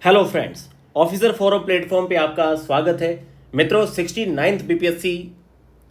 Hello friends, officer forum platform पे आपका स्वागत है। मित्रों, 69th बीपीएससी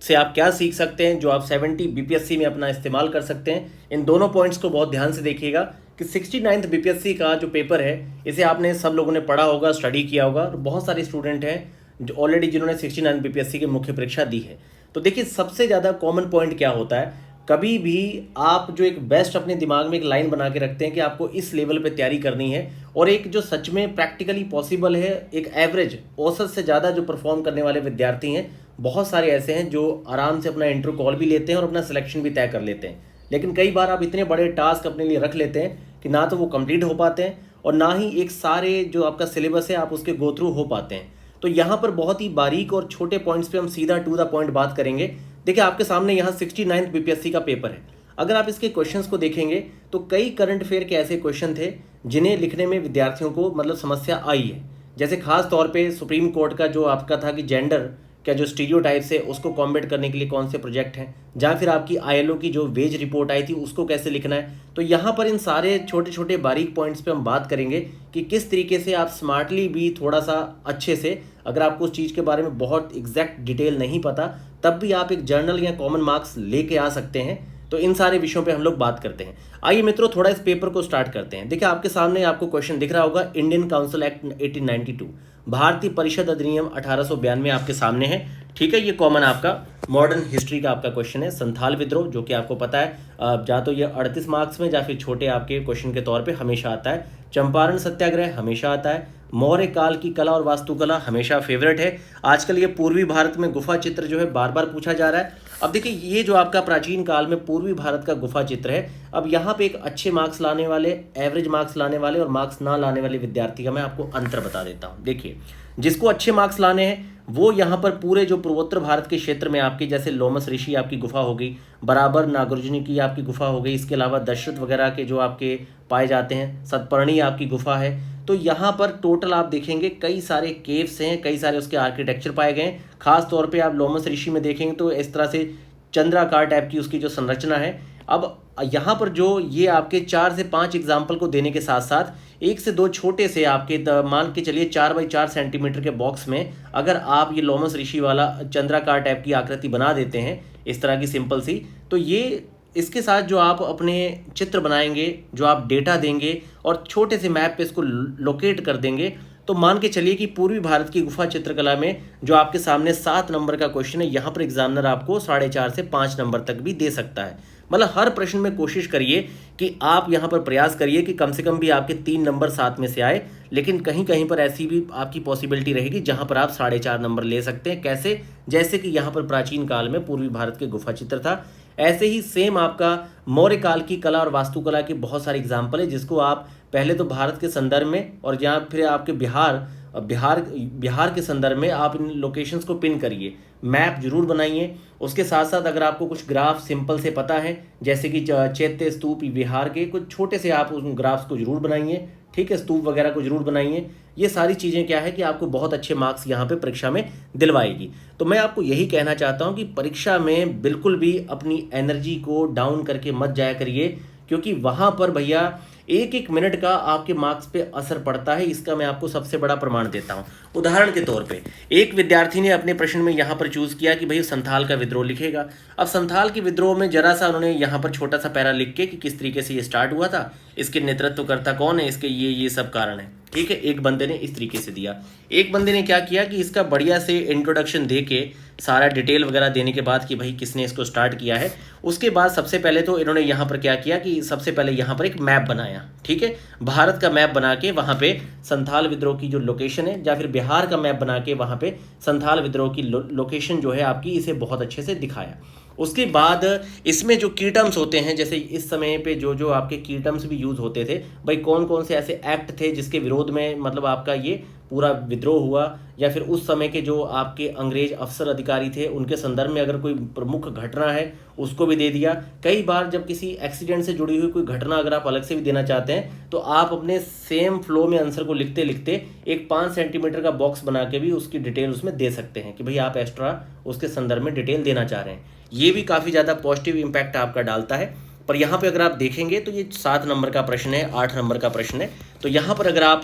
से आप क्या सीख सकते हैं जो आप 70 बीपीएससी में अपना इस्तेमाल कर सकते हैं। इन दोनों पॉइंट्स को बहुत ध्यान से देखिएगा कि 69th बीपीएससी का जो पेपर है इसे आपने सब लोगों ने पढ़ा होगा, स्टडी किया होगा और बहुत सारे स्टूडेंट हैं जो ऑलरेडी जिन्होंने 69th बीपीएससी की मुख्य परीक्षा दी है। तो देखिए, सबसे ज़्यादा कॉमन पॉइंट क्या होता है, कभी भी आप जो एक बेस्ट अपने दिमाग में एक लाइन बना के रखते हैं कि आपको इस लेवल पे तैयारी करनी है और एक जो सच में प्रैक्टिकली पॉसिबल है, एक एवरेज औसत से ज़्यादा जो परफॉर्म करने वाले विद्यार्थी हैं, बहुत सारे ऐसे हैं जो आराम से अपना इंटरव्यू कॉल भी लेते हैं और अपना सिलेक्शन भी तय कर लेते हैं। लेकिन कई बार आप इतने बड़े टास्क अपने लिए रख लेते हैं कि ना तो वो कंप्लीट हो पाते हैं और ना ही एक सारे जो आपका सिलेबस है आप उसके गो थ्रू हो पाते हैं। तो यहाँ पर बहुत ही बारीक और छोटे पॉइंट्स पे हम सीधा टू द पॉइंट बात करेंगे। देखिए, आपके सामने यहाँ 69th बीपीएससी का पेपर है। अगर आप इसके क्वेश्चंस को देखेंगे तो कई करंट अफेयर के ऐसे क्वेश्चन थे जिन्हें लिखने में विद्यार्थियों को समस्या आई है। जैसे खास तौर पे सुप्रीम कोर्ट का जो आपका था कि जेंडर क्या जो स्टीरियोटाइप्स है उसको कॉम्बेट करने के लिए कौन से प्रोजेक्ट हैं, जहाँ फिर आपकी आईएलओ की जो वेज रिपोर्ट आई थी उसको कैसे लिखना है। तो यहाँ पर इन सारे छोटे छोटे बारीक पॉइंट्स पे हम बात करेंगे कि किस तरीके से आप स्मार्टली भी थोड़ा सा अच्छे से, अगर आपको उस चीज़ के बारे में बहुत एग्जैक्ट डिटेल नहीं पता तब भी आप एक जर्नल या कॉमन मार्क्स लेके आ सकते हैं। तो इन सारे विषयों पे हम लोग बात करते हैं। आइए मित्रों, थोड़ा इस पेपर को स्टार्ट करते हैं। देखिए, आपके सामने आपको क्वेश्चन दिख रहा होगा, इंडियन काउंसिल एक्ट 1892, भारतीय परिषद अधिनियम 1892 आपके सामने है। ठीक है, ये कॉमन आपका मॉडर्न हिस्ट्री का आपका क्वेश्चन है। संथाल विद्रोह, जो कि आपको पता है या तो ये 38 मार्क्स में या फिर छोटे आपके क्वेश्चन के तौर पे हमेशा आता है। चंपारण सत्याग्रह हमेशा आता है। मौर्य काल की कला और वास्तुकला हमेशा फेवरेट है। आजकल ये पूर्वी भारत में गुफा चित्र जो है बार बार पूछा जा रहा है। अब देखिए, ये जो आपका प्राचीन काल में पूर्वी भारत का गुफा चित्र है, अब यहाँ पे एक अच्छे मार्क्स लाने वाले, एवरेज मार्क्स लाने वाले और मार्क्स ना लाने वाले विद्यार्थी का मैं आपको अंतर बता देता हूँ। देखिए, जिसको अच्छे मार्क्स लाने हैं वो यहाँ पर पूरे जो पूर्वोत्तर भारत के क्षेत्र में आपकी, जैसे लोमस ऋषि आपकी गुफा हो गई, बराबर नागार्जुन की आपकी गुफा हो गई, इसके अलावा दशरथ वगैरह के जो आपके पाए जाते हैं, सतपर्णी आपकी गुफा है। तो यहाँ पर टोटल आप देखेंगे कई सारे केव्स हैं, कई सारे उसके आर्किटेक्चर पाए गए हैं। खास तौर पे आप लोमस ऋषि में देखेंगे तो इस तरह से चंद्राकार टाइप की उसकी जो संरचना है। अब यहाँ पर जो ये आपके 4 से 5 एग्जाम्पल को देने के साथ साथ 1 से 2 छोटे से आपके मान के चलिए 4 बाई 4 सेंटीमीटर के बॉक्स में अगर आप ये लोमस ऋषि वाला चंद्राकार टाइप की आकृति बना देते हैं, इस तरह की सिंपल सी, तो ये इसके साथ जो आप अपने चित्र बनाएंगे, जो आप डेटा देंगे और छोटे से मैप पे इसको लोकेट कर देंगे, तो मान के चलिए कि पूर्वी भारत की गुफा चित्रकला में जो आपके सामने 7 नंबर का क्वेश्चन है, यहाँ पर एग्जामिनर आपको 4.5 से 5 नंबर तक भी दे सकता है। मतलब हर प्रश्न में कोशिश करिए कि आप यहाँ पर प्रयास करिए कि कम से कम भी आपके 3 नंबर 7 में से आए। लेकिन कहीं कहीं पर ऐसी भी आपकी पॉसिबिलिटी रहेगी जहाँ पर आप 4.5 नंबर ले सकते हैं। कैसे? जैसे कि यहाँ पर प्राचीन काल में पूर्वी भारत के गुफा चित्र था, ऐसे ही सेम आपका मौर्य काल की कला और वास्तुकला की बहुत सारे एग्जाम्पल है, जिसको आप पहले तो भारत के संदर्भ में और जहाँ फिर आपके बिहार के संदर्भ में आप इन लोकेशंस को पिन करिए, मैप जरूर बनाइए। उसके साथ साथ अगर आपको कुछ ग्राफ सिंपल से पता है, जैसे कि चैत्य स्तूप बिहार के, कुछ छोटे से आप उन ग्राफ्स को जरूर बनाइए। ठीक है, स्तूप वगैरह को जरूर बनाइए। ये सारी चीज़ें क्या है कि आपको बहुत अच्छे मार्क्स यहाँ पे परीक्षा में दिलवाएगी। तो मैं आपको यही कहना चाहता हूँ कि परीक्षा में बिल्कुल भी अपनी एनर्जी को डाउन करके मत जाया करिए, क्योंकि वहाँ पर भैया एक एक मिनट का आपके मार्क्स पे असर पड़ता है। इसका मैं आपको सबसे बड़ा प्रमाण देता हूँ। उदाहरण के तौर पे एक विद्यार्थी ने अपने प्रश्न में यहाँ पर चूज किया कि भाई संथाल का विद्रोह लिखेगा। अब संथाल के विद्रोह में जरा सा उन्होंने यहाँ पर छोटा सा पैरा लिख के कि किस तरीके से ये स्टार्ट हुआ था, इसके नेतृत्वकर्ता कौन है, इसके ये सब कारण है। ठीक है, एक बंदे ने इस तरीके से दिया। एक बंदे ने क्या किया कि इसका बढ़िया से इंट्रोडक्शन दे के सारा डिटेल वगैरह देने के बाद कि भाई किसने इसको स्टार्ट किया है, उसके बाद सबसे पहले तो इन्होंने यहाँ पर क्या किया कि सबसे पहले यहाँ पर एक मैप बनाया। ठीक है, भारत का मैप बना के वहाँ पे संथाल विद्रोह की जो लोकेशन है, या फिर बिहार का मैप बना के वहाँ पे संथाल विद्रोह की लोकेशन जो है आपकी, इसे बहुत अच्छे से दिखाया। उसके बाद इसमें जो की टर्म्स होते हैं, जैसे इस समय पे जो जो आपके की टर्म्स भी यूज़ होते थे, भाई कौन कौन से ऐसे एक्ट थे जिसके विरोध में आपका ये पूरा विद्रोह हुआ, या फिर उस समय के जो आपके अंग्रेज अफसर अधिकारी थे उनके संदर्भ में अगर कोई प्रमुख घटना है उसको भी दे दिया। कई बार जब किसी एक्सीडेंट से जुड़ी हुई कोई घटना अगर आप अलग से भी देना चाहते हैं तो आप अपने सेम फ्लो में आंसर को लिखते लिखते एक 5 सेंटीमीटर का बॉक्स बना के भी उसकी डिटेल उसमें दे सकते हैं कि भाई आप एक्स्ट्रा उसके संदर्भ में डिटेल देना चाह रहे हैं। ये भी काफ़ी ज़्यादा पॉजिटिव इम्पैक्ट आपका डालता है। पर यहाँ पे अगर आप देखेंगे तो ये 7 नंबर का प्रश्न है, 8 नंबर का प्रश्न है। तो यहाँ पर अगर आप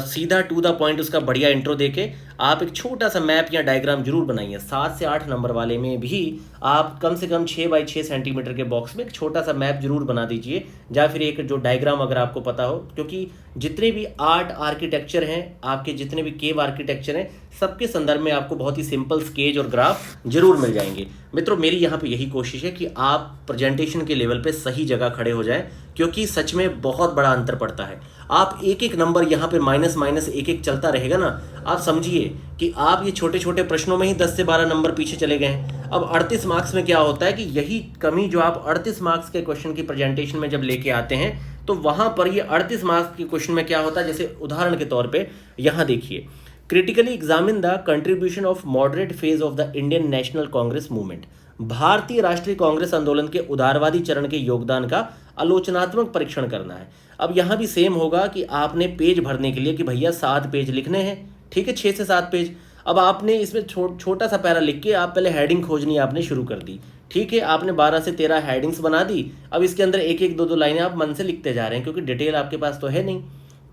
सीधा टू द पॉइंट उसका बढ़िया इंट्रो देके आप एक छोटा सा मैप या डायग्राम जरूर बनाइए। 7 से 8 नंबर वाले में भी आप कम से कम 6 बाई 6 सेंटीमीटर के बॉक्स में एक छोटा सा मैप जरूर बना दीजिए, या फिर एक जो डायग्राम अगर आपको पता हो, क्योंकि जितने भी आर्ट आर्किटेक्चर हैं, आपके जितने भी केव आर्किटेक्चर हैं, सबके संदर्भ में आपको बहुत ही सिंपल स्केच और ग्राफ जरूर मिल जाएंगे। मित्रों, मेरी यहाँ पे यही कोशिश है कि आप प्रेजेंटेशन के लेवल पे सही जगह खड़े हो जाएं, क्योंकि सच में बहुत बड़ा अंतर पड़ता है। आप एक एक नंबर यहाँ पे माइनस माइनस एक एक चलता रहेगा ना, आप समझिए कि आप ये छोटे छोटे प्रश्नों में ही 10 से 12 नंबर पीछे चले गए हैं। अब 38 मार्क्स में क्या होता है कि यही कमी जो आप 38 मार्क्स के क्वेश्चन की प्रेजेंटेशन में जब लेके आते हैं, तो वहां पर ये 38 मार्क्स के क्वेश्चन में क्या होता है, जैसे उदाहरण के तौर पे यहाँ देखिए, critically examine the contribution of moderate phase of the Indian national Congress movement. भारतीय राष्ट्रीय कांग्रेस आंदोलन के उदारवादी चरण के योगदान का आलोचनात्मक परीक्षण करना है। अब यहाँ भी सेम होगा कि आपने पेज भरने के लिए कि भैया 7 पेज लिखने हैं, ठीक है, 6 से 7 पेज। अब आपने इसमें छोटा सा पैरा लिख के आप पहले हेडिंग खोजनी आपने शुरू कर दी, ठीक है, आपने 12 से 13 हेडिंग्स बना दी। अब इसके अंदर एक एक दो दो लाइनें आप मन से लिखते जा रहे हैं, क्योंकि डिटेल आपके पास तो है नहीं,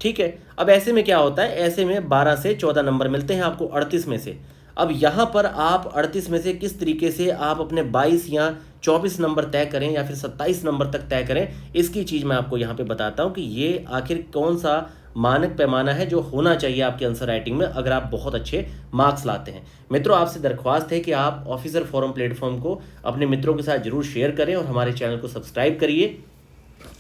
ठीक है। अब ऐसे में क्या होता है, ऐसे में 12 से 14 नंबर मिलते हैं आपको 38 में से। अब यहाँ पर आप 38 में से किस तरीके से आप अपने 22 या 24 नंबर तय करें या फिर 27 नंबर तक तय करें, इसकी चीज़ मैं आपको यहाँ पे बताता हूँ कि ये आखिर कौन सा मानक पैमाना है जो होना चाहिए आपके आंसर राइटिंग में अगर आप बहुत अच्छे मार्क्स लाते हैं। मित्रों, आपसे दरख्वास्त है कि आप ऑफिसर फोरम प्लेटफॉर्म को अपने मित्रों के साथ जरूर शेयर करें और हमारे चैनल को सब्सक्राइब करिए।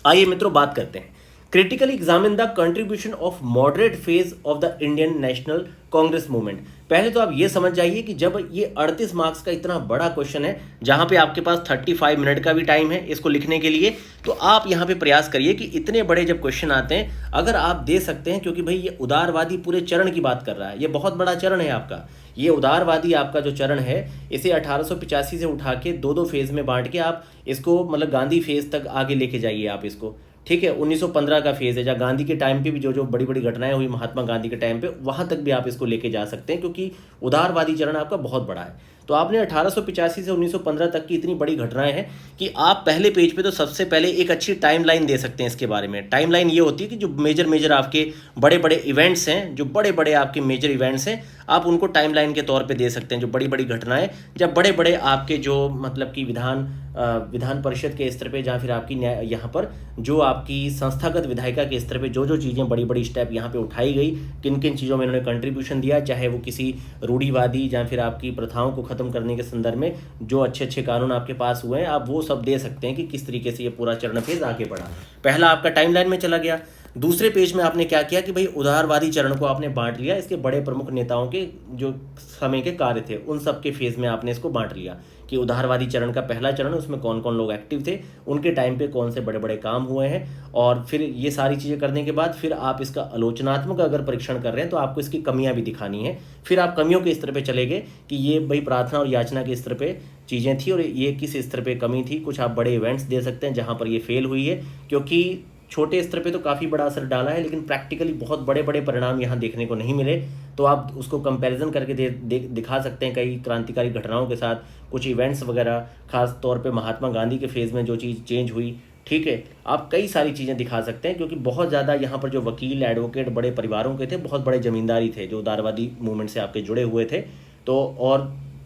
आइए मित्रों, बात करते हैं। Critically examine the contribution of moderate phase of the Indian national Congress movement. पहले तो आप ये समझ जाइए कि जब ये 38 मार्क्स का इतना बड़ा क्वेश्चन है, जहां पे आपके पास 35 मिनट का भी टाइम है इसको लिखने के लिए, तो आप यहां पे प्रयास करिए कि इतने बड़े जब क्वेश्चन आते हैं, अगर आप दे सकते हैं, क्योंकि भाई ये उदारवादी पूरे चरण की बात कर रहा है, ये बहुत बड़ा चरण है आपका। ये उदारवादी आपका जो चरण है, इसे 1885 से उठा के 2-2 फेज में बांट के आप इसको मतलब गांधी फेज तक आगे लेके जाइए आप इसको, ठीक है। 1915 का फेज है, जहाँ गांधी के टाइम पे भी जो जो बड़ी बड़ी घटनाएं हुई महात्मा गांधी के टाइम पे, वहां तक भी आप इसको लेके जा सकते हैं, क्योंकि उदारवादी चरण आपका बहुत बड़ा है। तो आपने 1885 से 1915 तक की इतनी बड़ी घटनाएं हैं कि आप पहले पेज पे तो सबसे पहले एक अच्छी टाइमलाइन दे सकते हैं इसके बारे में। टाइमलाइन ये होती है कि जो मेजर आपके बड़े बड़े इवेंट्स हैं, जो बड़े बड़े आपके मेजर इवेंट्स हैं, आप उनको टाइमलाइन के तौर पे दे सकते हैं। जो बड़ी बड़ी घटनाएं, जब बड़े बड़े आपके जो मतलब कि विधान परिषद के स्तर पे, जहाँ फिर आपकी यहाँ पर जो आपकी संस्थागत विधायिका के स्तर पे जो जो चीज़ें बड़ी बड़ी स्टेप यहाँ पे उठाई गई, किन किन चीज़ों में इन्होंने कंट्रीब्यूशन दिया, चाहे वो किसी रूढ़िवादी या फिर आपकी प्रथाओं को खत्म करने के संदर्भ में जो अच्छे अच्छे कानून आपके पास हुए हैं, आप वो सब दे सकते हैं कि किस तरीके से ये पूरा चरण फेज आगे बढ़ा। पहला आपका टाइमलाइन में चला गया। दूसरे पेज में आपने क्या किया कि भाई उदारवादी चरण को आपने बांट लिया, इसके बड़े प्रमुख नेताओं के जो समय के कार्य थे उन सब के फेज में आपने इसको बांट लिया कि उदारवादी चरण का पहला चरण, उसमें कौन कौन लोग एक्टिव थे, उनके टाइम पे कौन से बड़े बड़े काम हुए हैं। और फिर ये सारी चीज़ें करने के बाद फिर आप इसका आलोचनात्मक अगर परीक्षण कर रहे हैं तो आपको इसकी कमियां भी दिखानी है। फिर आप कमियों के स्तर पे चले गए कि ये भाई प्रार्थना और याचना के स्तर पे चीज़ें थी और ये किस स्तर पे कमी थी। कुछ आप बड़े इवेंट्स दे सकते हैं जहाँ पर ये फेल हुई है, क्योंकि छोटे स्तर पे तो काफ़ी बड़ा असर डाला है, लेकिन प्रैक्टिकली बहुत बड़े बड़े परिणाम यहाँ देखने को नहीं मिले। तो आप उसको कंपैरिजन करके दिखा सकते हैं कई क्रांतिकारी घटनाओं के साथ, कुछ इवेंट्स वगैरह, खास तौर पे महात्मा गांधी के फेज़ में जो चीज़ चेंज हुई, ठीक है। आप कई सारी चीज़ें दिखा सकते हैं, क्योंकि बहुत ज़्यादा यहाँ पर जो वकील एडवोकेट बड़े परिवारों के थे, बहुत बड़े जमींदारी थे जो उदारवादी मूवमेंट से आपके जुड़े हुए थे।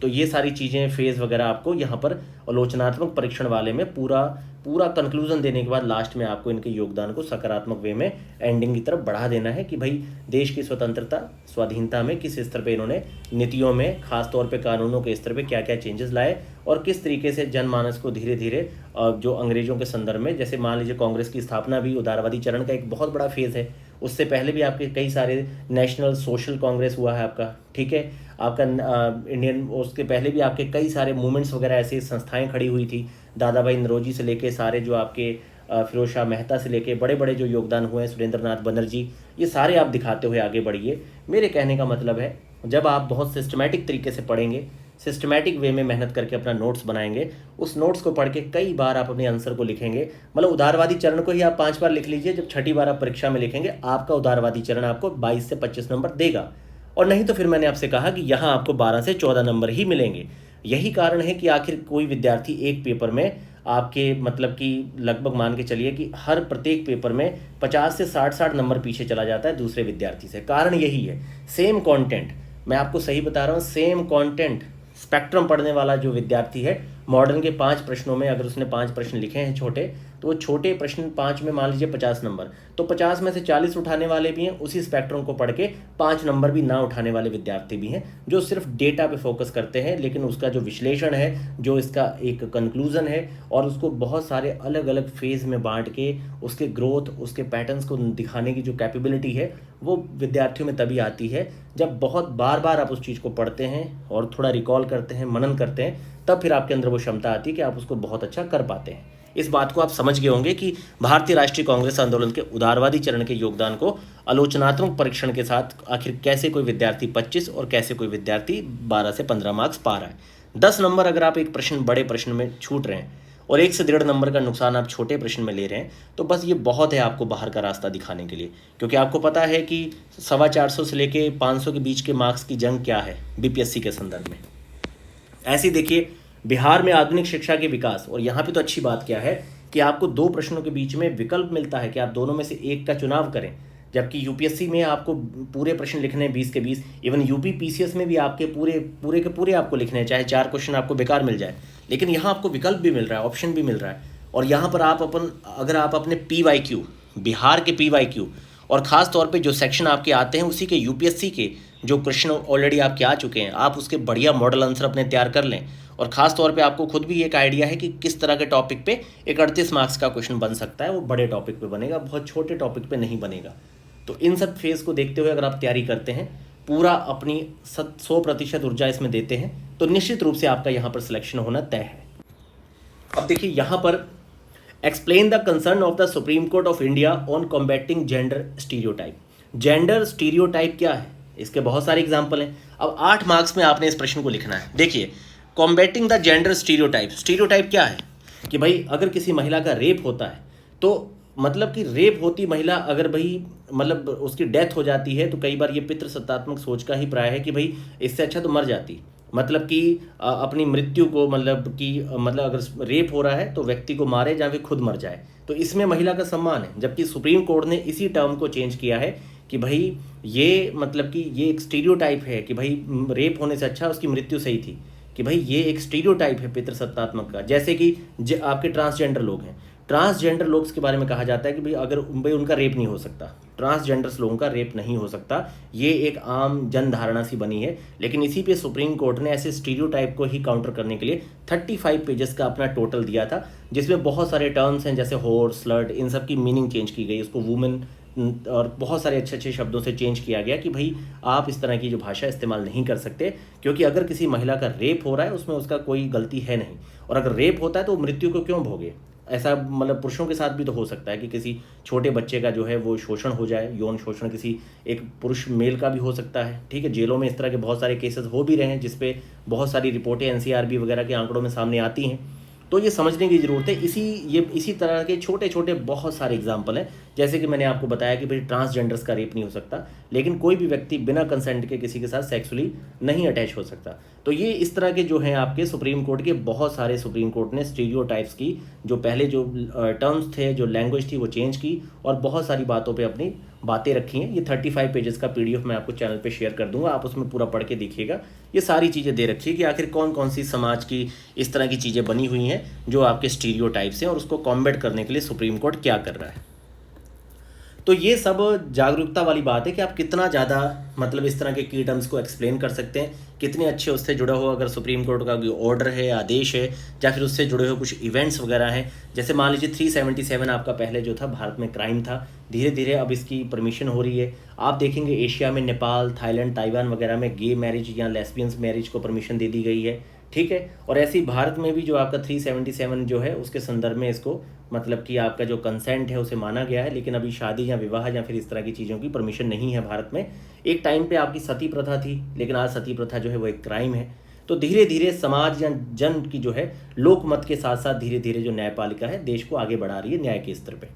तो ये सारी चीज़ें फेज़ वगैरह आपको यहाँ पर आलोचनात्मक परीक्षण वाले में पूरा कंक्लूजन देने के बाद लास्ट में आपको इनके योगदान को सकारात्मक वे में एंडिंग की तरफ बढ़ा देना है कि भाई देश की स्वतंत्रता स्वाधीनता में किस स्तर पे इन्होंने नीतियों में, खास तौर पे कानूनों के स्तर पे क्या क्या चेंजेस लाए और किस तरीके से जनमानस को धीरे धीरे जो अंग्रेजों के संदर्भ में, जैसे मान लीजिए कांग्रेस की स्थापना भी उदारवादी चरण का एक बहुत बड़ा फेज़ है। उससे पहले भी आपके कई सारे नेशनल सोशल कांग्रेस हुआ है आपका, ठीक है, आपका इंडियन, उसके पहले भी आपके कई सारे मूवमेंट्स वगैरह ऐसी संस्थाएं खड़ी हुई थी। दादा भाई नौरोजी से लेके सारे जो आपके फिरोज शाह मेहता से लेके बड़े बड़े जो योगदान हुए हैं, सुरेंद्र नाथ बनर्जी, ये सारे आप दिखाते हुए आगे बढ़िए। मेरे कहने का मतलब है, जब आप बहुत सिस्टमैटिक तरीके से पढ़ेंगे, सिस्टमैटिक वे में मेहनत करके अपना नोट्स बनाएंगे, उस नोट्स को पढ़ के कई बार आप अपने आंसर को लिखेंगे। मतलब उदारवादी चरण को ही आप 5 बार लिख लीजिए, जब छठी बार आप परीक्षा में लिखेंगे आपका उदारवादी चरण आपको 22 से 25 नंबर देगा। और नहीं तो फिर मैंने आपसे कहा कि यहाँ आपको 12 से 14 नंबर ही मिलेंगे। यही कारण है कि आखिर कोई विद्यार्थी एक पेपर में आपके मतलब कि लगभग मान के चलिए कि हर प्रत्येक पेपर में 50 से 60 नंबर पीछे चला जाता है दूसरे विद्यार्थी से। कारण यही है, सेम कंटेंट, मैं आपको सही बता रहा हूँ, सेम कंटेंट स्पेक्ट्रम पढ़ने वाला जो विद्यार्थी है, मॉडर्न के 5 प्रश्नों में अगर उसने 5 प्रश्न लिखे हैं छोटे, तो वो छोटे प्रश्न 5 में मान लीजिए 50 नंबर, तो 50 में से 40 उठाने वाले भी हैं, उसी स्पेक्ट्रम को पढ़ के 5 नंबर भी ना उठाने वाले विद्यार्थी भी हैं, जो सिर्फ डेटा पे फोकस करते हैं, लेकिन उसका जो विश्लेषण है, जो इसका एक कंक्लूजन है, और उसको बहुत सारे अलग अलग फेज़ में बांट के उसके ग्रोथ, उसके पैटर्न्स को दिखाने की जो कैपेबिलिटी है, वो विद्यार्थियों में तभी आती है जब बहुत बार बार आप उस चीज़ को पढ़ते हैं और थोड़ा रिकॉल करते हैं, मनन करते हैं, तब फिर आपके अंदर वो क्षमता आती है कि आप उसको बहुत अच्छा कर पाते हैं। इस बात को आप समझ गए होंगे कि भारतीय राष्ट्रीय कांग्रेस आंदोलन के उदारवादी चरण के योगदान को आलोचनात्मक परीक्षण के साथ आखिर कैसे कोई विद्यार्थी 25 और कैसे कोई विद्यार्थी 12 से 15 मार्क्स पा रहा है। 10 नंबर अगर आप एक प्रश्न बड़े प्रश्न में छूट रहे हैं और 1 से 1.5 नंबर का नुकसान आप छोटे प्रश्न में ले रहे हैं, तो बस ये बहुत है आपको बाहर का रास्ता दिखाने के लिए, क्योंकि आपको पता है कि 450 से लेके 500 के बीच के मार्क्स की जंग क्या है बीपीएससी के संदर्भ में। ऐसे देखिए, बिहार में आधुनिक शिक्षा के विकास, और यहाँ पे तो अच्छी बात क्या है कि आपको 2 प्रश्नों के बीच में विकल्प मिलता है कि आप दोनों में से एक का चुनाव करें, जबकि यूपीएससी में आपको पूरे प्रश्न लिखने हैं 20 के 20, इवन यूपी पीसीएस में भी आपके पूरे के पूरे आपको लिखने हैं, चाहे 4 क्वेश्चन आपको बेकार मिल जाए, लेकिन यहाँ आपको विकल्प भी मिल रहा है, ऑप्शन भी मिल रहा है। और यहाँ पर आप अगर आप अपने PYQ, बिहार के PYQ, और ख़ास तौर पे जो सेक्शन आपके आते हैं उसी के यूपीएससी के जो क्वेश्चन ऑलरेडी आपके आ चुके हैं, आप उसके बढ़िया मॉडल आंसर अपने तैयार कर लें, और ख़ास तौर पे आपको खुद भी एक आइडिया है कि किस तरह के टॉपिक पे एक 38 मार्क्स का क्वेश्चन बन सकता है, वो बड़े टॉपिक पे बनेगा, बहुत छोटे टॉपिक पे नहीं बनेगा। तो इन सब फेज़ को देखते हुए अगर आप तैयारी करते हैं, पूरा अपनी 100% ऊर्जा इसमें देते हैं, तो निश्चित रूप से आपका यहाँ पर सिलेक्शन होना तय है। अब देखिए यहाँ पर explain the concern of the supreme court of India on combating gender stereotype. Gender stereotype क्या है, इसके बहुत सारे एग्जाम्पल हैं। अब 8 मार्क्स में आपने इस प्रश्न को लिखना है। देखिए, combating the gender stereotype, stereotype क्या है कि भाई अगर किसी महिला का रेप होता है, तो मतलब कि रेप होती महिला अगर भाई मतलब उसकी डेथ हो जाती है, तो कई बार ये पितृसत्तात्मक सोच का ही प्राय है कि भाई इससे अच्छा तो मर जाती, मतलब कि अपनी मृत्यु को मतलब अगर रेप हो रहा है तो व्यक्ति को मारे या फिर खुद मर जाए, तो इसमें महिला का सम्मान है। जबकि सुप्रीम कोर्ट ने इसी टर्म को चेंज किया है कि भाई ये मतलब कि ये एक स्टीरियोटाइप है कि भाई रेप होने से अच्छा उसकी मृत्यु सही थी, कि भाई ये एक स्टीरियोटाइप है पितृसत्तात्मक का। जैसे कि आपके ट्रांसजेंडर लोग हैं, ट्रांसजेंडर लोग के बारे में कहा जाता है कि भाई उनका रेप नहीं हो सकता, ट्रांसजेंडर्स लोगों का रेप नहीं हो सकता, ये एक आम जन धारणा सी बनी है। लेकिन इसी पे सुप्रीम कोर्ट ने ऐसे स्टीरियोटाइप को ही काउंटर करने के लिए 35 पेजेस का अपना टोटल दिया था, जिसमें बहुत सारे टर्म्स हैं जैसे होर, स्लर्ट, इन सब की मीनिंग चेंज की गई, उसको वुमेन और बहुत सारे अच्छे अच्छे शब्दों से चेंज किया गया कि भाई आप इस तरह की जो भाषा इस्तेमाल नहीं कर सकते, क्योंकि अगर किसी महिला का रेप हो रहा है उसमें उसका कोई गलती है नहीं, और अगर रेप होता है तो मृत्यु को क्यों भोगे। ऐसा मतलब पुरुषों के साथ भी तो हो सकता है कि किसी छोटे बच्चे का जो है वो शोषण हो जाए, यौन शोषण किसी एक पुरुष मेल का भी हो सकता है, ठीक है। जेलों में इस तरह के बहुत सारे केसेस हो भी रहे हैं, जिसपे बहुत सारी रिपोर्टें NCRB वगैरह के आंकड़ों में सामने आती हैं। तो ये समझने की ज़रूरत है। इसी तरह के छोटे छोटे बहुत सारे एग्जाम्पल हैं, जैसे कि मैंने आपको बताया कि भाई ट्रांसजेंडर्स का रेप नहीं हो सकता, लेकिन कोई भी व्यक्ति बिना कंसेंट के किसी के साथ सेक्सुअली नहीं अटैच हो सकता। तो ये इस तरह के जो हैं आपके सुप्रीम कोर्ट के बहुत सारे, सुप्रीम कोर्ट ने स्टीरियोटाइप्स की जो पहले जो टर्म्स थे, जो लैंग्वेज थी, वो चेंज की और बहुत सारी बातों पे अपनी बातें रखी हैं। ये 35 पेजेस का PDF मैं आपको चैनल पे शेयर कर दूंगा, आप उसमें पूरा पढ़ के देखिएगा। ये सारी चीज़ें दे रखी है कि आखिर कौन कौन सी समाज की इस तरह की चीज़ें बनी हुई हैं जो आपके स्टीरियोटाइप्स हैं, और उसको कॉम्बैट करने के लिए सुप्रीम कोर्ट क्या कर रहा है। तो ये सब जागरूकता वाली बात है कि आप कितना ज़्यादा मतलब इस तरह के की टर्म्स को एक्सप्लेन कर सकते हैं, कितने अच्छे उससे जुड़ा हो, अगर सुप्रीम कोर्ट का कोई ऑर्डर है, आदेश है, या फिर उससे जुड़े हुए कुछ इवेंट्स वगैरह हैं। जैसे मान लीजिए 377 आपका पहले जो था भारत में क्राइम था, धीरे धीरे अब इसकी परमिशन हो रही है। आप देखेंगे एशिया में नेपाल, थाईलैंड, ताइवान वगैरह में गे मैरिज या लेस्बियंस मैरिज को परमिशन दे दी गई है, ठीक है। और ऐसे ही भारत में भी जो आपका 377 जो है उसके संदर्भ में इसको मतलब कि आपका जो कंसेंट है उसे माना गया है, लेकिन अभी शादी या विवाह या फिर इस तरह की चीज़ों की परमिशन नहीं है भारत में। एक टाइम पे आपकी सती प्रथा थी, लेकिन आज सती प्रथा जो है वो एक क्राइम है। तो धीरे धीरे समाज या जन की जो है लोकमत के साथ साथ धीरे धीरे जो न्यायपालिका है देश को आगे बढ़ा रही है न्याय के स्तर पर।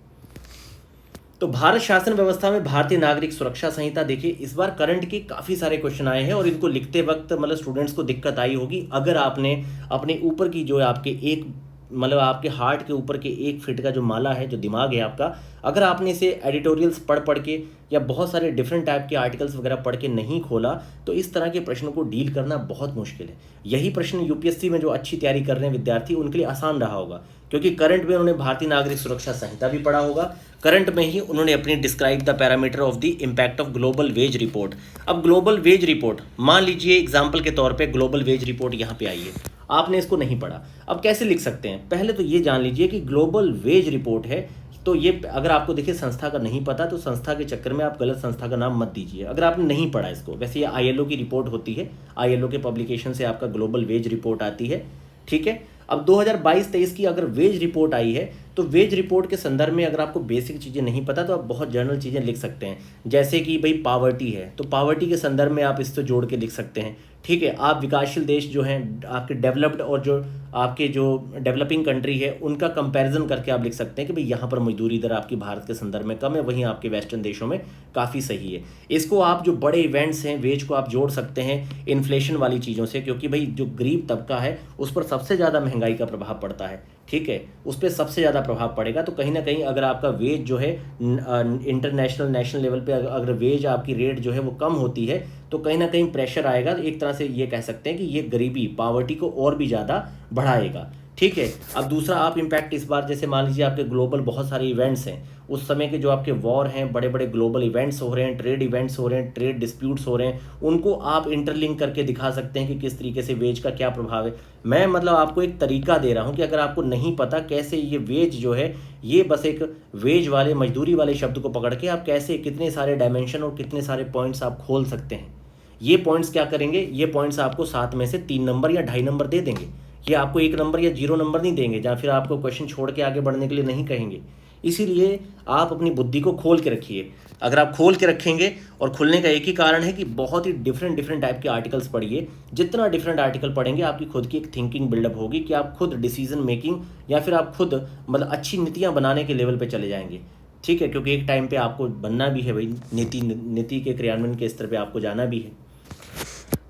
तो भारत शासन व्यवस्था में भारतीय नागरिक सुरक्षा संहिता, देखिए इस बार करंट के काफ़ी सारे क्वेश्चन आए हैं और इनको लिखते वक्त मतलब स्टूडेंट्स को दिक्कत आई होगी अगर आपने अपने ऊपर की जो आपके एक मतलब आपके हार्ट के ऊपर के 1 फीट का जो माला है, जो दिमाग है आपका, अगर आपने इसे एडिटोरियल्स पढ़ पढ़ के या बहुत सारे डिफरेंट टाइप के आर्टिकल्स वगैरह पढ़ के नहीं खोला तो इस तरह के प्रश्नों को डील करना बहुत मुश्किल है। यही प्रश्न यूपीएससी में जो अच्छी तैयारी कर रहे हैं विद्यार्थी, उनके लिए आसान रहा होगा, क्योंकि करंट में उन्होंने भारतीय नागरिक सुरक्षा संहिता भी पढ़ा होगा, करंट में ही उन्होंने अपनी describe the parameter of the impact of global wage report. अब ग्लोबल वेज रिपोर्ट, मान लीजिए एग्जाम्पल के तौर पे ग्लोबल वेज रिपोर्ट यहाँ पे आई है, आपने इसको नहीं पढ़ा, अब कैसे लिख सकते हैं? पहले तो ये जान लीजिए कि ग्लोबल वेज रिपोर्ट है, तो ये अगर आपको देखिए संस्था का नहीं पता तो संस्था के चक्कर में आप गलत संस्था का नाम मत दीजिए, अगर आपने नहीं पढ़ा इसको। वैसे ये आईएलओ की रिपोर्ट होती है, आईएलओ के पब्लिकेशन से आपका ग्लोबल वेज रिपोर्ट आती है, ठीक है। अब 2022-23 की अगर वेज रिपोर्ट आई है तो वेज रिपोर्ट के संदर्भ में अगर आपको बेसिक चीज़ें नहीं पता तो आप बहुत जनरल चीज़ें लिख सकते हैं, जैसे कि भाई पावर्टी है तो पावर्टी के संदर्भ में आप इससे जोड़ के लिख सकते हैं, ठीक है। आप विकासशील देश जो हैं आपके डेवलप्ड और जो आपके जो डेवलपिंग कंट्री है उनका कंपैरिजन करके आप लिख सकते हैं कि भाई यहाँ पर मजदूरी दर आपकी भारत के संदर्भ में कम है, वहीं आपके वेस्टर्न देशों में काफ़ी सही है। इसको आप जो बड़े इवेंट्स हैं वेज को आप जोड़ सकते हैं इन्फ्लेशन वाली चीज़ों से, क्योंकि भाई जो गरीब तबका है उस पर सबसे ज़्यादा महंगाई का प्रभाव पड़ता है, ठीक है, उस पर सबसे ज़्यादा प्रभाव पड़ेगा। तो कहीं ना कहीं अगर आपका वेज जो है इंटरनेशनल नेशनल लेवल पे अगर वेज आपकी रेट जो है वो कम होती है तो कहीं ना कहीं प्रेशर आएगा, तो एक तरह से ये कह सकते हैं कि ये गरीबी पावर्टी को और भी ज़्यादा बढ़ाएगा, ठीक है। अब दूसरा आप इम्पैक्ट इस बार जैसे मान लीजिए आपके ग्लोबल बहुत सारे इवेंट्स हैं, उस समय के जो आपके वॉर हैं, बड़े बड़े ग्लोबल इवेंट्स हो रहे हैं, ट्रेड इवेंट्स हो रहे हैं, ट्रेड डिस्प्यूट्स हो रहे हैं, उनको आप इंटरलिंक करके दिखा सकते हैं कि किस तरीके से वेज का क्या प्रभाव है। मैं मतलब आपको एक तरीका दे रहा हूँ कि अगर आपको नहीं पता कैसे ये वेज जो है, ये बस एक वेज वाले मजदूरी वाले शब्द को पकड़ के आप कैसे कितने सारे डायमेंशन और कितने सारे पॉइंट्स आप खोल सकते हैं। ये पॉइंट्स क्या करेंगे, ये पॉइंट्स आपको 7 में से 3 नंबर या 2.5 नंबर दे देंगे, ये आपको 1 नंबर या 0 नंबर नहीं देंगे, या फिर आपको क्वेश्चन छोड़ के आगे बढ़ने के लिए नहीं कहेंगे। इसीलिए आप अपनी बुद्धि को खोल के रखिए। अगर आप खोल के रखेंगे, और खुलने का एक ही कारण है कि बहुत ही डिफरेंट टाइप के आर्टिकल्स पढ़िए, जितना डिफरेंट आर्टिकल पढ़ेंगे आपकी खुद की एक थिंकिंग बिल्डअप होगी कि आप खुद डिसीजन मेकिंग या फिर आप खुद मतलब अच्छी नीतियाँ बनाने के लेवल पे चले जाएंगे, ठीक है, क्योंकि एक टाइम पे आपको बनना भी है भाई, नीति के क्रियान्वयन के स्तर पे आपको जाना भी है।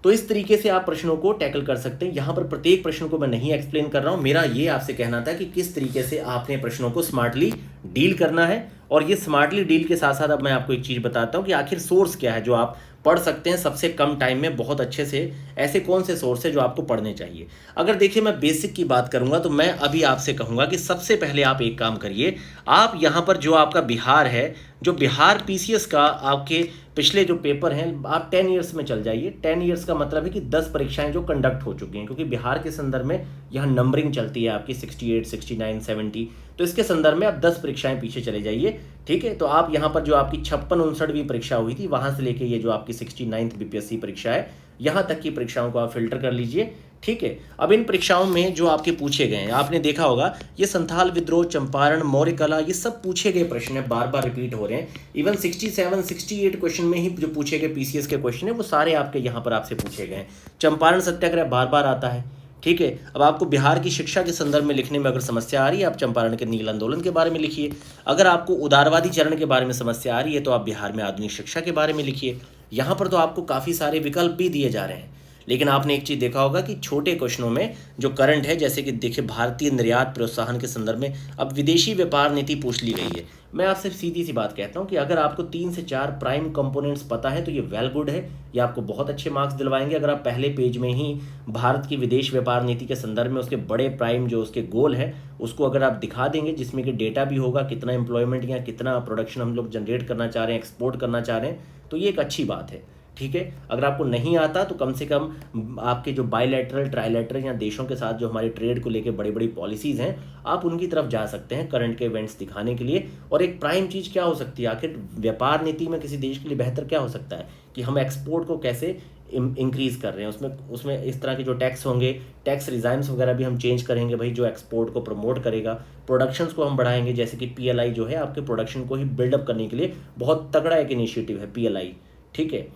तो इस तरीके से आप प्रश्नों को टैकल कर सकते हैं। यहाँ पर प्रत्येक प्रश्न को मैं नहीं एक्सप्लेन कर रहा हूँ, मेरा ये आपसे कहना था कि किस तरीके से आपने प्रश्नों को स्मार्टली डील करना है। और ये स्मार्टली डील के साथ साथ अब मैं आपको एक चीज़ बताता हूँ कि आखिर सोर्स क्या है जो आप पढ़ सकते हैं सबसे कम टाइम में बहुत अच्छे से, ऐसे कौन से सोर्स है जो आपको पढ़ने चाहिए। अगर देखिए मैं बेसिक की बात करूंगा तो मैं अभी आपसे कहूंगा कि सबसे पहले आप एक काम करिए, आप यहाँ पर जो आपका बिहार है, जो बिहार पीसीएस का आपके पिछले जो पेपर हैं आप 10 ईयर्स में चल जाइए। 10 ईयर्स का मतलब है कि 10 परीक्षाएं जो कंडक्ट हो चुकी हैं, क्योंकि बिहार के संदर्भ में यहाँ नंबरिंग चलती है आपकी 68, 69, 70, तो इसके संदर्भ में आप 10 परीक्षाएं पीछे चले जाइए, ठीक है। तो आप यहाँ पर जो आपकी 56-59वीं परीक्षा हुई थी वहाँ से लेके ये जो आपकी 69th बीपीएससी परीक्षा है, यहाँ तक की परीक्षाओं को आप फिल्टर कर लीजिए, ठीक है। अब इन परीक्षाओं में जो आपके पूछे गए हैं, आपने देखा होगा ये संथाल विद्रोह, चंपारण, मौर्य कला, ये सब पूछे गए प्रश्न है, बार बार रिपीट हो रहे हैं। इवन 67, 68 क्वेश्चन में ही जो पूछे गए पीसीएस के क्वेश्चन है वो सारे आपके यहाँ पर आपसे पूछे गए हैं। चंपारण सत्याग्रह बार बार आता है, ठीक है। अब आपको बिहार की शिक्षा के संदर्भ में लिखने में अगर समस्या आ रही है, आप चंपारण के नील आंदोलन के बारे में लिखिए। अगर आपको उदारवादी चरण के बारे में समस्या आ रही है तो आप बिहार में आधुनिक शिक्षा के बारे में लिखिए। यहाँ पर तो आपको काफ़ी सारे विकल्प भी दिए जा रहे हैं, लेकिन आपने एक चीज़ देखा होगा कि छोटे क्वेश्चनों में जो करंट है, जैसे कि देखिए भारतीय निर्यात प्रोत्साहन के संदर्भ में अब विदेशी व्यापार नीति पूछ ली गई है। मैं आपसे सीधी सी बात कहता हूं कि अगर आपको 3 से 4 प्राइम कंपोनेंट्स पता है तो ये वेल गुड है, ये आपको बहुत अच्छे मार्क्स दिलवाएंगे। अगर आप पहले पेज में ही भारत की विदेश व्यापार नीति के संदर्भ में उसके बड़े प्राइम जो उसके गोल है उसको अगर आप दिखा देंगे, जिसमें कि डेटा भी होगा कितना एम्प्लॉयमेंट या कितना प्रोडक्शन हम लोग जनरेट करना चाह रहे हैं, एक्सपोर्ट करना चाह रहे हैं, तो ये एक अच्छी बात है, ठीक है। अगर आपको नहीं आता तो कम से कम आपके जो बायलैटरल, ट्राइलैटरल या देशों के साथ जो हमारे ट्रेड को लेके बड़ी बड़ी पॉलिसीज़ हैं, आप उनकी तरफ जा सकते हैं करंट के इवेंट्स दिखाने के लिए। और एक प्राइम चीज़ क्या हो सकती है, आखिर व्यापार नीति में किसी देश के लिए बेहतर क्या हो सकता है कि हम एक्सपोर्ट को कैसे इंक्रीज़ कर रहे हैं, उसमें इस तरह के जो टैक्स होंगे, टैक्स रिजाइम्स वगैरह भी हम चेंज करेंगे भाई, जो एक्सपोर्ट को प्रमोट करेगा। प्रोडक्शंस को हम बढ़ाएंगे, जैसे कि पीएलआई जो है आपके प्रोडक्शन को ही बिल्डअप करने के लिए बहुत तगड़ा एक इनिशिएटिव है पीएलआई, ठीक है।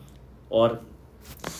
और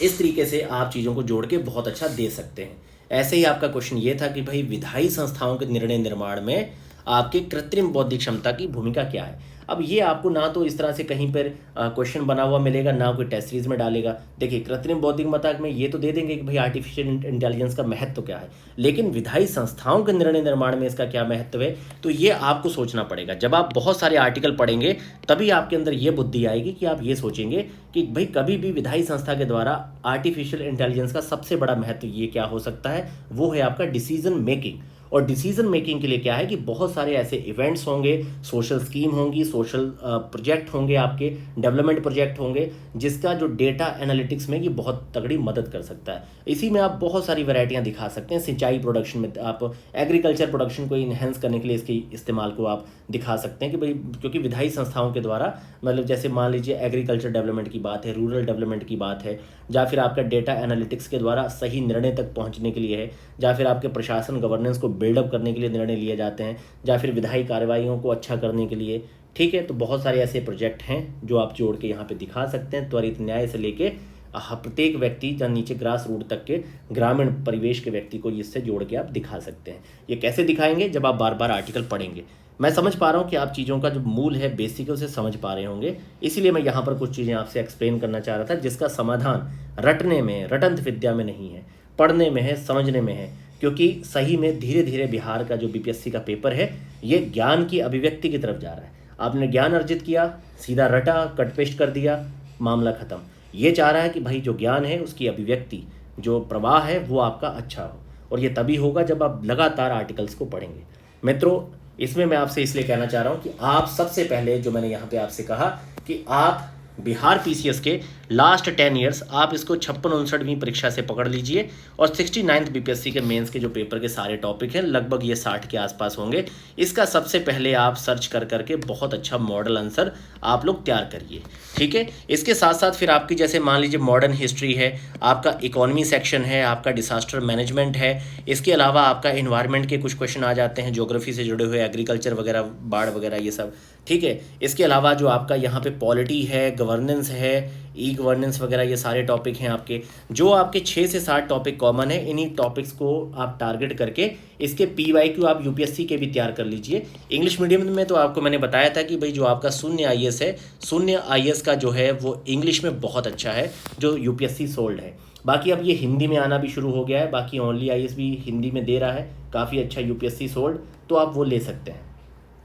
इस तरीके से आप चीज़ों को जोड़ के बहुत अच्छा दे सकते हैं। ऐसे ही आपका क्वेश्चन ये था कि भाई विधायी संस्थाओं के निर्णय निर्माण में आपके कृत्रिम बौद्धिक क्षमता की भूमिका क्या है। अब ये आपको ना तो इस तरह से कहीं पर क्वेश्चन बना हुआ मिलेगा, ना कोई टेस्ट सीरीज में डालेगा। देखिए कृत्रिम बौद्धिक मताक में ये तो दे देंगे कि भाई आर्टिफिशियल इंटेलिजेंस का महत्व क्या है, लेकिन विधायी संस्थाओं के निर्णय निर्माण में इसका क्या महत्व है, तो ये आपको सोचना पड़ेगा। जब आप बहुत सारे आर्टिकल पढ़ेंगे तभी आपके अंदर ये बुद्धि आएगी कि आप ये सोचेंगे कि भाई कभी भी विधायी संस्था के द्वारा आर्टिफिशियल इंटेलिजेंस का सबसे बड़ा महत्व ये क्या हो सकता है, वो है आपका डिसीजन मेकिंग। और डिसीजन मेकिंग के लिए क्या है कि बहुत सारे ऐसे इवेंट्स होंगे, सोशल स्कीम होंगी, सोशल प्रोजेक्ट होंगे, आपके डेवलपमेंट प्रोजेक्ट होंगे, जिसका जो डेटा एनालिटिक्स में ये बहुत तगड़ी मदद कर सकता है। इसी में आप बहुत सारी वैरायटियां दिखा सकते हैं। सिंचाई प्रोडक्शन में आप एग्रीकल्चर प्रोडक्शन को इन्हेंस करने के लिए इसके इस्तेमाल को आप दिखा सकते हैं कि भाई क्योंकि विधायी संस्थाओं के द्वारा मतलब जैसे मान लीजिए एग्रीकल्चर डेवलपमेंट की बात है, रूरल डेवलपमेंट की बात है, या फिर आपका डेटा एनालिटिक्स के द्वारा सही निर्णय तक पहुंचने के लिए है, या फिर आपके प्रशासन गवर्नेंस को बिल्डअप करने के लिए निर्णय लिए जाते हैं, या फिर विधायी कार्रवाइयों को अच्छा करने के लिए। ठीक है, तो बहुत सारे ऐसे प्रोजेक्ट हैं जो आप जोड़ के यहाँ पे दिखा सकते हैं। त्वरित न्याय से लेके प्रत्येक व्यक्ति या नीचे ग्रास रूट तक के ग्रामीण परिवेश के व्यक्ति को इससे जोड़ के आप दिखा सकते हैं। ये कैसे दिखाएंगे, जब आप बार बार आर्टिकल पढ़ेंगे। मैं समझ पा रहा हूँ कि आप चीज़ों का जो मूल है, बेसिक है, उसे समझ पा रहे होंगे, इसीलिए मैं यहाँ पर कुछ चीज़ें आपसे एक्सप्लेन करना चाह रहा था जिसका समाधान रटने में, रटंत विद्या में नहीं है, पढ़ने में है, समझने में है। क्योंकि सही में धीरे धीरे बिहार का जो बीपीएससी का पेपर है ये ज्ञान की अभिव्यक्ति की तरफ जा रहा है। आपने ज्ञान अर्जित किया, सीधा रटा, कट पेस्ट कर दिया, मामला खत्म। ये चाह रहा है कि भाई जो ज्ञान है उसकी अभिव्यक्ति, जो प्रवाह है वो आपका अच्छा हो, और ये तभी होगा जब आप लगातार आर्टिकल्स को पढ़ेंगे। मित्रों, इसमें मैं आपसे इसलिए कहना चाह रहा हूँ कि आप सबसे पहले जो मैंने यहाँ पे आपसे कहा कि आप बिहार पीसीएस के लास्ट 10 ईयर्स आप इसको 56-59वीं परीक्षा से पकड़ लीजिए, और 69th बीपीएससी के मेंस के जो पेपर के सारे टॉपिक हैं लगभग ये 60 के आसपास होंगे। इसका सबसे पहले आप सर्च कर करके बहुत अच्छा मॉडल आंसर आप लोग तैयार करिए। ठीक है, इसके साथ साथ फिर आपकी जैसे मान लीजिए मॉडर्न हिस्ट्री है, आपका इकोनॉमी सेक्शन है, आपका डिसास्टर मैनेजमेंट है, इसके अलावा आपका इन्वायरमेंट के कुछ क्वेश्चन आ जाते हैं, ज्योग्राफी से जुड़े हुए, एग्रीकल्चर वगैरह, बाढ़ वगैरह, ये सब। ठीक है, इसके अलावा जो आपका यहाँ पे पॉलिटी है, गवर्नेंस है, ई गवर्नेंस वगैरह, ये सारे टॉपिक हैं आपके। जो आपके 6 से 7 टॉपिक कॉमन है, इन्हीं टॉपिक्स को आप टारगेट करके इसके पीवाईक्यू आप यूपीएससी के भी तैयार कर लीजिए। इंग्लिश मीडियम में तो आपको मैंने बताया था कि भाई जो आपका शून्य आईएएस है, शून्य आईएएस का जो है वो इंग्लिश में बहुत अच्छा है, जो यूपीएससी सोल्ड है। बाकी अब ये हिंदी में आना भी शुरू हो गया है, बाकी ओनली आईएएस भी हिंदी में दे रहा है, काफ़ी अच्छा यूपीएससी सोल्ड, तो आप वो ले सकते हैं।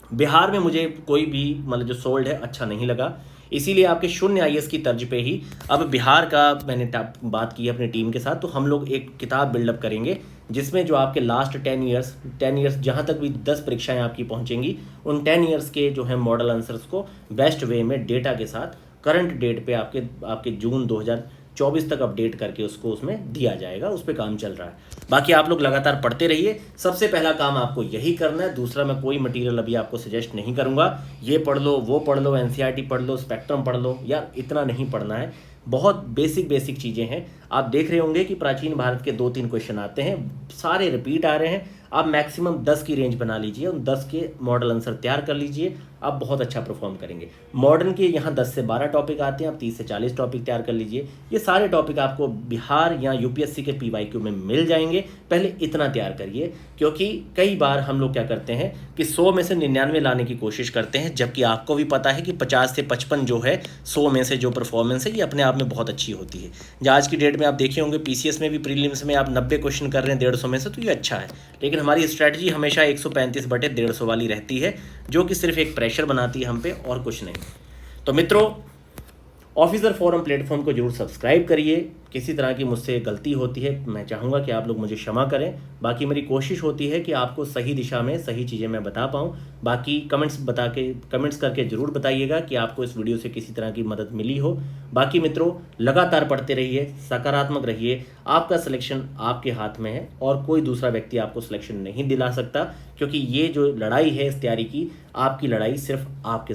बिहार में मुझे कोई भी मतलब जो सोल्ड है अच्छा नहीं लगा, इसीलिए आपके शून्य आईएएस की तर्ज पे ही अब बिहार का मैंने बात की अपनी टीम के साथ, तो हम लोग एक किताब बिल्डअप करेंगे जिसमें जो आपके लास्ट 10 ईयर्स जहाँ तक भी 10 परीक्षाएं आपकी पहुंचेंगी, उन 10 ईयर्स के जो है मॉडल आंसर्स को बेस्ट वे में डेटा के साथ करंट डेट पे आपके जून 2024 तक अपडेट करके उसको उसमें दिया जाएगा। उस पर काम चल रहा है। बाकी आप लोग लगातार पढ़ते रहिए, सबसे पहला काम आपको यही करना है। दूसरा मैं कोई मटेरियल अभी आपको सजेस्ट नहीं करूंगा, ये पढ़ लो, वो पढ़ लो, एनसीईआरटी पढ़ लो, स्पेक्ट्रम पढ़ लो, यार इतना नहीं पढ़ना है। बहुत बेसिक चीज़ें हैं। आप देख रहे होंगे कि प्राचीन भारत के 2-3 क्वेश्चन आते हैं, सारे रिपीट आ रहे हैं। आप मैक्सिमम 10 की रेंज बना लीजिए, उन 10 के मॉडल आंसर तैयार कर लीजिए, आप बहुत अच्छा परफॉर्म करेंगे। मॉडर्न के यहाँ 10 से 12 टॉपिक आते हैं, आप 30 से 40 टॉपिक तैयार कर लीजिए। ये सारे टॉपिक आपको बिहार या यूपीएससी के पीवाईक्यू में मिल जाएंगे। पहले इतना तैयार करिए, क्योंकि कई बार हम लोग क्या करते हैं कि 100 में से 99 लाने की कोशिश करते हैं, जबकि आपको भी पता है कि 50 से 55 जो है 100 में से जो परफॉर्मेंस है ये अपने आप में बहुत अच्छी होती है। आज की डेट में आप देखे होंगे पीसीएस में भी प्रीलिम्स में आप 90 क्वेश्चन कर रहे हैं 150 में से, तो ये अच्छा है। लेकिन हमारी स्ट्रैटेजी हमेशा 135/150 वाली रहती है, जो कि सिर्फ एक प्रेशर बनाती है हम पे और कुछ नहीं। तो मित्रों, ऑफिसर फोरम प्लेटफॉर्म को जरूर सब्सक्राइब करिए। किसी तरह की मुझसे गलती होती है, मैं चाहूँगा कि आप लोग मुझे क्षमा करें। बाकी मेरी कोशिश होती है कि आपको सही दिशा में सही चीज़ें मैं बता पाऊँ। बाकी कमेंट्स करके ज़रूर बताइएगा कि आपको इस वीडियो से किसी तरह की मदद मिली हो। बाकी मित्रों, लगातार पढ़ते रहिए, सकारात्मक रहिए। आपका सिलेक्शन आपके हाथ में है और कोई दूसरा व्यक्ति आपको सिलेक्शन नहीं दिला सकता, क्योंकि ये जो लड़ाई है इस तैयारी की, आपकी लड़ाई सिर्फ आपके